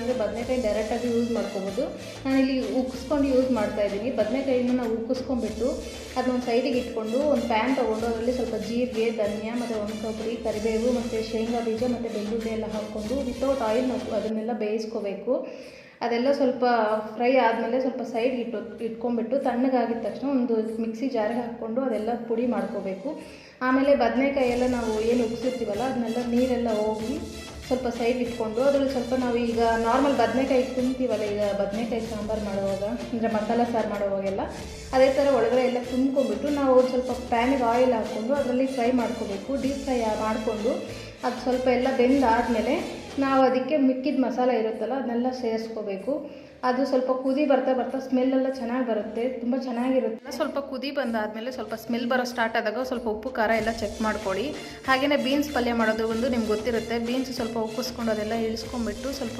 ಇಲ್ಲಾಂದರೆ ಬದನೆಕಾಯಿ ಡೈರೆಕ್ಟಾಗಿ ಯೂಸ್ ಮಾಡ್ಕೋಬೋದು. ನಾನಿಲ್ಲಿ ಉಕ್ಕಿಸ್ಕೊಂಡು ಯೂಸ್ ಮಾಡ್ತಾಯಿದ್ದೀನಿ. ಬದನೆಕಾಯಿನ ನಾವು ಉಕ್ಕಿಸ್ಕೊಂಡ್ಬಿಟ್ಟು ಅದನ್ನೊಂದು ಸೈಡಿಗೆ ಇಟ್ಕೊಂಡು ಒಂದು ಪ್ಯಾನ್ ತೊಗೊಂಡು ಅದರಲ್ಲಿ ಸ್ವಲ್ಪ ಜೀರಿಗೆ, ಧನಿಯಾ ಮತ್ತು ಒಣ ಕೊಬ್ಬರಿ, ಕರಿಬೇವು ಮತ್ತು ಶೇಂಗಾ ಬೀಜ ಮತ್ತು ಬೆಳ್ಳುಳ್ಳಿ ಎಲ್ಲ ಹಾಕ್ಕೊಂಡು ವಿತೌಟ್ ಆಯಿಲ್ ನಾವು ಅದನ್ನೆಲ್ಲ ಬೇಯಿಸ್ಕೋಬೇಕು. ಅದೆಲ್ಲ ಸ್ವಲ್ಪ ಫ್ರೈ ಆದಮೇಲೆ ಸ್ವಲ್ಪ ಸೈಡ್ಗೆ ಇಟ್ಕೊಂಡ್ಬಿಟ್ಟು ತಣ್ಣಗಾಗಿದ ತಕ್ಷಣ ಒಂದು ಮಿಕ್ಸಿ ಜಾರಿಗೆ ಹಾಕ್ಕೊಂಡು ಅದೆಲ್ಲ ಪುಡಿ ಮಾಡ್ಕೋಬೇಕು. ಆಮೇಲೆ ಬದನೆಕಾಯಿ ಎಲ್ಲ ನಾವು ಏನು ಉಗ್ಸಿರ್ತೀವಲ್ಲ ಅದನ್ನೆಲ್ಲ ನೀರೆಲ್ಲ ಹೋಗಿ ಸ್ವಲ್ಪ ಸೈಡ್ ಇಟ್ಕೊಂಡು ಅದರಲ್ಲಿ ಸ್ವಲ್ಪ ನಾವು ಈಗ ನಾರ್ಮಲ್ ಬದನೆಕಾಯಿ ತುಂಬ್ತೀವಲ್ಲ, ಈಗ ಬದನೆಕಾಯಿ ಸಾಂಬಾರು ಮಾಡುವಾಗ ಅಂದರೆ ಮಸಾಲೆ ಸಾರು ಮಾಡುವಾಗೆಲ್ಲ ಅದೇ ಥರ ಒಳಗಡೆ ಎಲ್ಲ ತುಂಬ್ಕೊಂಡ್ಬಿಟ್ಟು ನಾವು ಒಂದು ಸ್ವಲ್ಪ ಪ್ಯಾನಿಗೆ ಆಯಿಲ್ ಹಾಕ್ಕೊಂಡು ಅದರಲ್ಲಿ ಫ್ರೈ ಮಾಡ್ಕೋಬೇಕು. ಡೀಪ್ ಫ್ರೈ ಮಾಡಿಕೊಂಡು ಅದು ಸ್ವಲ್ಪ ಎಲ್ಲ ಬೆಂದಾದಮೇಲೆ ನಾವು ಅದಕ್ಕೆ ಮಿಕ್ಕಿದ ಮಸಾಲೆ ಇರುತ್ತಲ್ಲ ಅದನ್ನೆಲ್ಲ ಸೇರಿಸ್ಕೋಬೇಕು. ಅದು ಸ್ವಲ್ಪ ಕುದಿ ಬರ್ತಾ ಬರ್ತಾ ಸ್ಮೆಲ್ಲೆಲ್ಲ ಚೆನ್ನಾಗಿ ಬರುತ್ತೆ, ತುಂಬ ಚೆನ್ನಾಗಿರುತ್ತೆ. ಸ್ವಲ್ಪ ಕುದಿ ಬಂದಾದಮೇಲೆ ಸ್ವಲ್ಪ ಸ್ಮೆಲ್ ಬರೋ ಸ್ಟಾರ್ಟ್ ಆದಾಗ ಸ್ವಲ್ಪ ಉಪ್ಪು ಖಾರ ಎಲ್ಲ ಚೆಕ್ ಮಾಡ್ಕೊಳ್ಳಿ. ಹಾಗೆಯೇ ಬೀನ್ಸ್ ಪಲ್ಯ ಮಾಡೋದು ಒಂದು ನಿಮ್ಗೆ ಗೊತ್ತಿರುತ್ತೆ. ಬೀನ್ಸ್ ಸ್ವಲ್ಪ ಉಪ್ಪಿಸ್ಕೊಂಡು ಅದೆಲ್ಲ ಇಳಿಸ್ಕೊಂಡ್ಬಿಟ್ಟು ಸ್ವಲ್ಪ